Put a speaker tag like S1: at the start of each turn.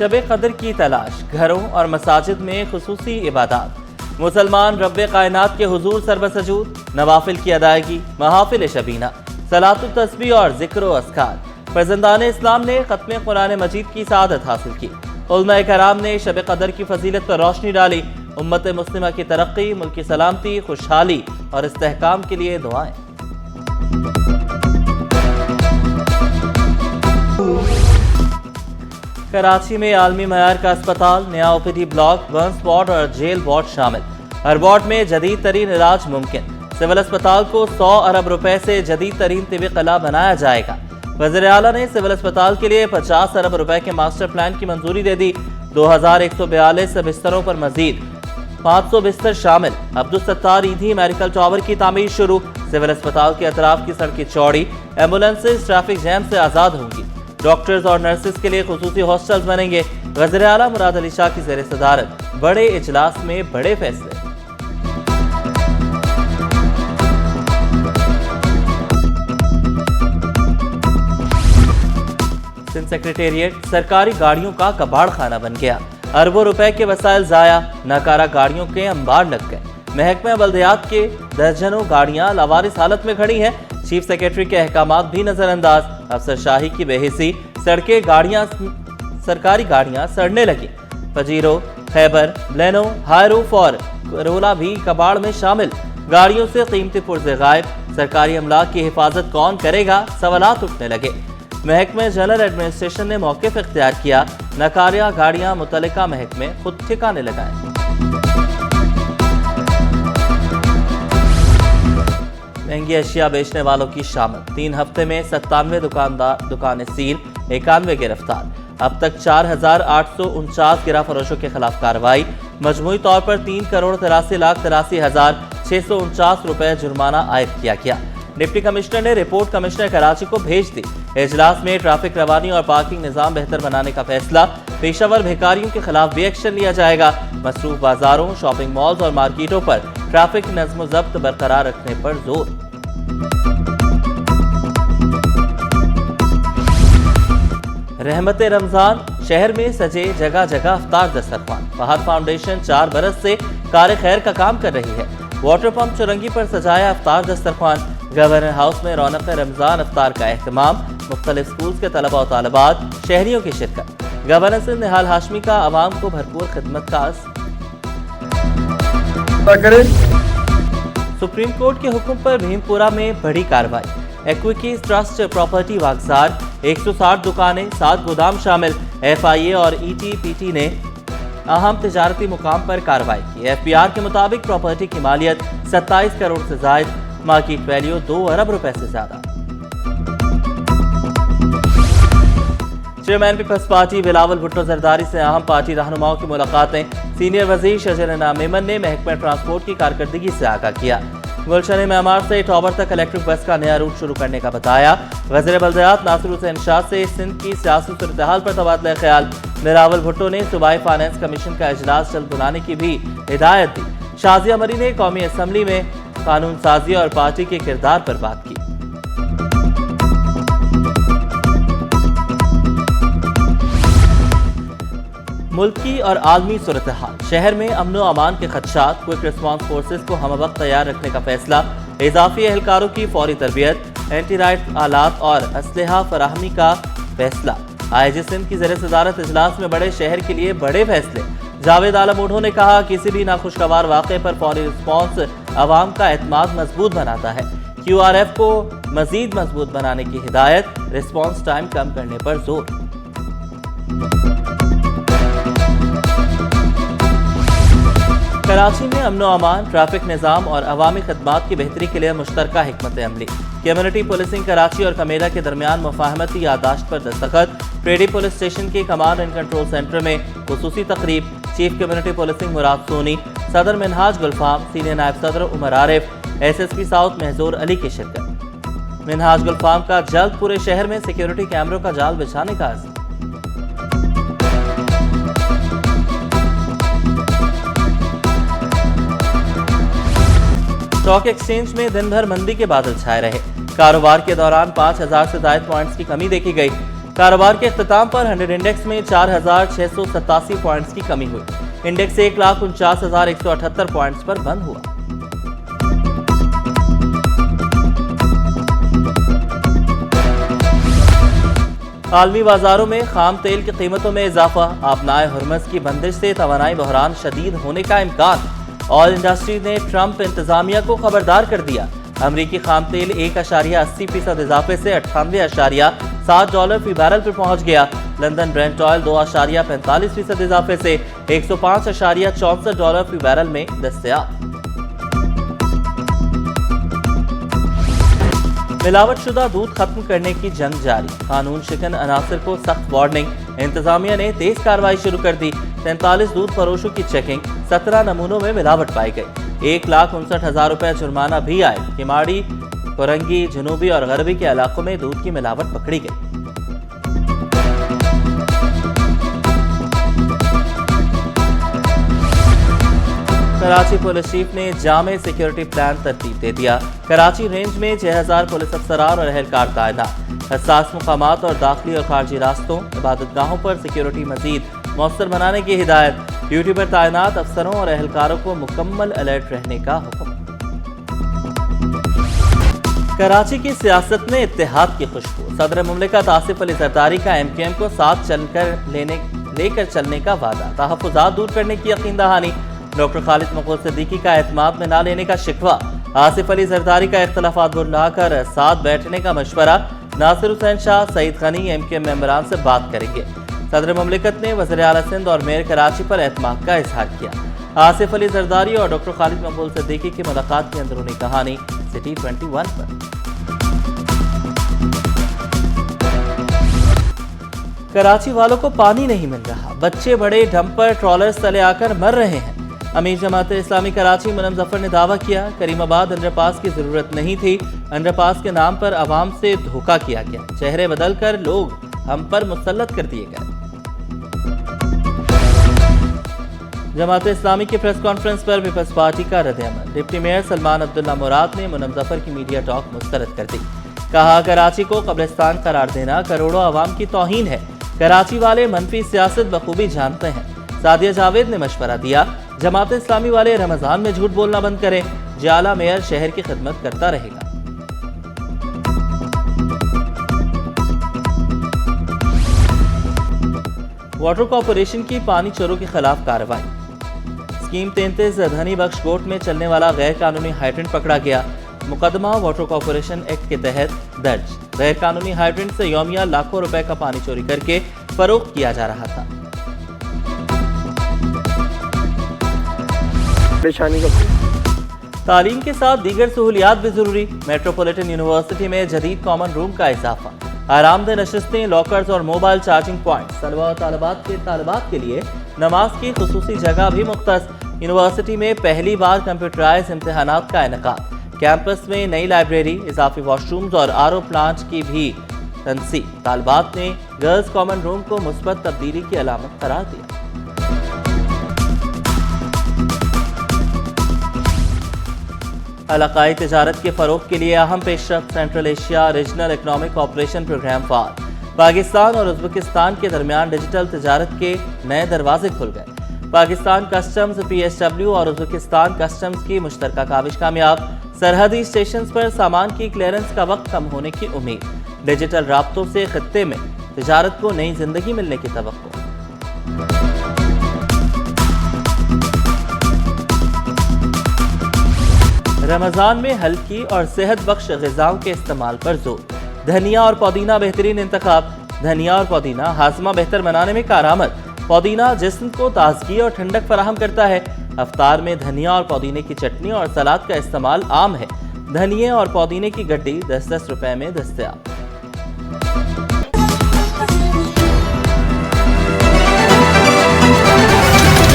S1: शब कदर की तलाश, घरों और मसाजिद में खुसूसी इबादत। मुसलमान रब कायनात के हुजूर सरबसजूद, नवाफिल की अदायगी, महाफिल शबीना, सलातुत तस्बीह और ज़िक्र व अस्कार। फर्जंदान इस्लाम ने खत्म कुरान मजीद की सआदत हासिल की। उलमा कराम ने शब कदर की फजीलत पर रोशनी डाली। उम्मत मुस्लिमा की तरक्की, मुल्क की सलामती, खुशहाली और इस्तेहकाम के लिए दुआएं। कराची में आलमी मयार का अस्पताल, नया ओपीडी ब्लॉक, बर्न्स वार्ड और जेल वार्ड शामिल। हर वार्ड में जदीद तरीन इलाज मुमकिन। सिविल अस्पताल को 100 अरब रुपए से जदीद तरीन तिबी कला बनाया जाएगा। वज़ीर आला ने सिविल अस्पताल के लिए 50 अरब रुपए के मास्टर प्लान की मंजूरी दे दी। 2142 बिस्तरों पर मजीद 500 बिस्तर शामिल। अब्दुल सत्तार ईदी मेडिकल टावर की तामीर शुरू। सिविल अस्पताल के अतराफ की सड़कें चौड़ी, एम्बुलेंसेज ट्रैफिक जैम से आज़ाद होंगी। डॉक्टर्स और नर्सेज के लिए खुसूसी हॉस्टल्स बनेंगे। वज़ीर आला मुराद अली शाह की ज़ेर सदारत बड़े इजलास में बड़े फैसले। सिंध सेक्रेटेरिएट सरकारी गाड़ियों का कबाड़ खाना बन गया। अरबों रुपए के वसाइल जाया, नाकारा गाड़ियों के अंबार लग गए। महकमा बल्दियात के दर्जनों गाड़ियां लावारिस हालत में खड़ी हैं। चीफ सेक्रेटरी के अहकामात भी नजरअंदाज। अफसरशाही की बेहिसी, सड़कें गाड़ियां सरकारी गाड़ियां सड़ने लगी। फजीरो, खैबर, ब्लेनो, हाई रूफ और करोला भी कबाड़ में शामिल। गाड़ियों से कीमती पुर्जे गायब। सरकारी अमलाक की हिफाजत कौन करेगा, सवालात उठने लगे। महकमे जनरल एडमिनिस्ट्रेशन ने मौक़िफ़ इख्तियार किया। नकारिया गाड़ियां मुतल्लिका महकमे खुद ठिकाने लगाएं। महंगी अशिया बेचने वालों की शामत। 3 हफ्ते में 97 दुकानें सील, 91 गिरफ्तार। अब तक 4849 गिरा फरोशों के खिलाफ कार्रवाई। मजमूई तौर पर 3,83,83,649 रुपए जुर्माना आयद किया गया। डिप्टी कमिश्नर ने रिपोर्ट कमिश्नर कराची को भेज दी। इजलास में ट्रैफिक रवानी और पार्किंग निजाम बेहतर बनाने का फैसला। पेशावर भिखारियों के खिलाफ भी एक्शन लिया जाएगा। मसरूफ बाजारों, शॉपिंग मॉल्स और मार्केटों पर ट्रैफिक नज़्म ज़ब्त बरकरार रखने पर जोर। रहमत रमजान, शहर में सजे जगह जगह अफ्तार दस्तरखान। फहद फाउंडेशन 4 बरस से कार खैर का काम कर रही है। वाटर पंप चुरंगी पर सजाया अफ्तार दस्तरखान। गवर्नर हाउस में रौनक रमजान अफ्तार का एहतमाम। मुख्तलिफ स्कूल्स के तलबा और तालिबात, शहरियों की शिरकत। गवर्नर सिंध निहाल हाशमी का आवाम को भरपूर खिदमत का सुप्रीम कोर्ट के हुक्म पर भीमपुरा में बड़ी कार्रवाई। एक्विकीज ट्रस्ट प्रॉपर्टी वागजार, 160 दुकानें, 7 गोदाम शामिल। FIA और ETPT ने अहम तिजारती मुकाम पर कार्रवाई की। FBR के मुताबिक प्रॉपर्टी की मालियत 27 करोड़ से जायद, मार्केट वैल्यू 2 अरब रुपए से ज्यादा। चेयरमैन पीपल्स पार्टी बिलावल भुट्टो जरदारी से अहम पार्टी रहनुमाओं की मुलाकातें। सीनियर वजीर शजरना मेमन ने महकमा ट्रांसपोर्ट की कारकर्दगी से आगाह किया। गुलशन मेमार से टॉवर तक इलेक्ट्रिक बस का नया रूट शुरू करने का बताया। वज़ीर बल्दियात नासिर हुसैन शाह से सिंध की सियासी सूरत-ए-हाल पर तबादला ख्याल। बिलावल भुट्टो ने सूबाई फाइनेंस कमीशन का इजलास जल्द बुलाने की भी हिदायत दी। शाजिया मरी ने कौमी असम्बली में कानून साजी और पार्टी के किरदार पर बात की। मुल्की और आलमी सूरत-ए-हाल, शहर में अमन व अमान के खदशात। क्विक रिस्पांस फोर्सेस को हम वक्त तैयार रखने का फैसला। इजाफी एहलकारों की फौरी तरबियत। एंटी राइट आलात और असलहा फराहमी का फैसला। IG सिंध की ज़ेर सदारत इजलास में बड़े शहर के लिए बड़े फैसले। जावेद आलम ओढ़ो ने कहा, किसी भी नाखुशगवार वाक़े पर फौरी रिस्पांस अवाम का एतमाद मजबूत बनाता है। QRF को मजीद मजबूत बनाने की हिदायत। रिस्पांस टाइम कम करने पर जोर। कराची में अमन व अमान, ट्रैफिक निज़ाम और अवामी खदमात की बेहतरी के लिए मुश्तरका हिकमत अमली। कम्युनिटी पुलिसिंग कराची और कमेरा के दरमियान मुफाहमती यादाश्त पर दस्तखत। प्रेडी पुलिस स्टेशन के कमांड एंड कंट्रोल सेंटर में खुसूसी तकरीब। चीफ कम्युनिटी पुलिसिंग मुराद सोनी, सदर मिनहाज गुलफाम, सीनियर नायब सदर उमर आरिफ, SSP साउथ महजूर अली की शिरकत। मिनहाज गुलफाम का जल्द पूरे शहर में सिक्योरिटी कैमरों का जाल बिछाने का आज़म। स्टॉक एक्सचेंज में दिन भर मंदी के बादल छाए रहे। कारोबार के दौरान 5000 से ज्यादा पॉइंट्स की कमी देखी गई। کاروبار کے اختتام پر 100 انڈیکس میں 4,687 پوائنٹس کی کمی ہوئی. انڈیکس 1,49,178 پوائنٹس پر بند ہوا. عالمی بازاروں میں خام تیل کی قیمتوں میں اضافہ. آبنائے ہرمز کی بندش سے توانائی بحران شدید ہونے کا امکان. آئل انڈسٹری نے ٹرمپ انتظامیہ کو خبردار کر دیا. امریکی خام تیل 1.80% اضافے سے $98.7 فی بیرل پر پہنچ گیا. لندن برینٹ آئل 2.45% اضافے سے $105.64 فی بیرل میں دستیاب. ملاوٹ شدہ دودھ ختم کرنے کی جنگ جاری. قانون شکن عناصر کو سخت وارننگ. انتظامیہ نے تیز کارروائی شروع کر دی. 43 دودھ فروشوں کی چیکنگ. 17 نمونوں میں ملاوٹ پائی گئی. 1,59,000 روپے جرمانہ بھی آئے. کماڑی، کورنگی، جنوبی اور غربی کے علاقوں میں دودھ کی ملاوٹ پکڑی گئی. کراچی پولیس چیف نے جامع سیکیورٹی پلان ترتیب دے دیا. کراچی رینج میں 6,000 پولیس افسران اور اہلکار تعینات. حساس مقامات اور داخلی اور خارجی راستوں، عبادت گاہوں پر سیکیورٹی مزید مؤثر بنانے کی ہدایت. ڈیوٹی پر تعینات افسروں اور اہلکاروں کو مکمل الرٹ رہنے کا حکم. کراچی کی سیاست میں اتحاد کی خوشبو. صدر مملکت آصف علی زرداری کا MQM کو ساتھ لے کر چلنے کا وعدہ. تحفظات دور کرنے کی یقین دہانی. ڈاکٹر خالد مقبول صدیقی کا اعتماد میں نہ لینے کا شکوہ. آصف علی زرداری کا اختلافات بھلا کر ساتھ بیٹھنے کا مشورہ. ناصر حسین شاہ، سعید غنی MQM ممبران سے بات کریں گے. صدر مملکت نے وزیر اعلیٰ سندھ اور میئر کراچی پر اعتماد کا اظہار کیا. آصف علی زرداری اور ڈاکٹر خالد مقبول صدیقی کی ملاقات کی اندرونی کہانی سٹی 21 پر. کراچی والوں کو پانی نہیں مل رہا. بچے بڑے ڈمپر ٹرالرز تلے آ کر مر رہے ہیں. امیر جماعت اسلامی کراچی منم ظفر نے دعویٰ کیا کریم آباد انڈر پاس کی ضرورت نہیں تھی. انڈر پاس کے نام پر عوام سے دھوکہ کیا گیا. چہرے بدل کر لوگ ہم پر مسلط کر دیے گئے. جماعت اسلامی کی پریس کانفرنس پر پیپلز پارٹی کا رد عمل. ڈپٹی میئر سلمان عبداللہ مراد نے منم ظفر کی میڈیا ٹاک مسترد کر دی. کہا کراچی کو قبرستان قرار دینا کروڑوں عوام کی توہین ہے. کراچی والے منفی سیاست بخوبی جانتے ہیں. سعدیہ جاوید نے مشورہ دیا جماعت اسلامی والے رمضان میں جھوٹ بولنا بند کریں. جیالہ میئر شہر کی خدمت کرتا رہے گا. واٹر کارپوریشن کی پانی چوروں کے خلاف کارروائی. اسکیم 33 دھنی بخش گوٹ میں چلنے والا غیر قانونی ہائیڈرنٹ پکڑا گیا. مقدمہ واٹر کارپوریشن ایکٹ کے تحت درج. غیر قانونی ہائیڈرنٹ سے یومیہ لاکھوں روپے کا پانی چوری کر کے فروخت کیا جا رہا تھا. تعلیم کے ساتھ دیگر سہولیات بھی ضروری. میٹروپولیٹن یونیورسٹی میں جدید کامن روم کا اضافہ. آرام دہ نشستیں، لاکرز اور موبائل چارجنگ پوائنٹس. طلباء و طالبات کے لیے نماز کی خصوصی جگہ بھی مختص. یونیورسٹی میں پہلی بار کمپیوٹرائز امتحانات کا انعقاد. کیمپس میں نئی لائبریری، اضافی واش رومز اور RO پلانٹ کی بھی تنصیب. طالبات نے گرلز کامن روم کو مثبت تبدیلی کی علامت قرار دیا. علاقائی تجارت کے فروغ کے لیے اہم پیش رفت. Central Asia Regional Economic Cooperation program فعال. پاکستان اور ازبکستان کے درمیان ڈیجیٹل تجارت کے نئے دروازے کھل گئے. پاکستان کسٹمز PSW اور ازبکستان کسٹمز کی مشترکہ کاوش کامیاب. سرحدی اسٹیشنز پر سامان کی کلیئرنس کا وقت کم ہونے کی امید. ڈیجیٹل رابطوں سے خطے میں تجارت کو نئی زندگی ملنے کی توقع. رمضان میں ہلکی اور صحت بخش غذاؤں کے استعمال پر زور. دھنیا اور پودینہ بہترین انتخاب. دھنیا اور پودینہ ہاضمہ بہتر بنانے میں کارآمد. پودینہ جسم کو تازگی اور ٹھنڈک فراہم کرتا ہے. افطار میں دھنیا اور پودینے کی چٹنی اور سلاد کا استعمال عام ہے. دھنیے اور پودینے کی گڈی 10-10 روپے میں دستیاب.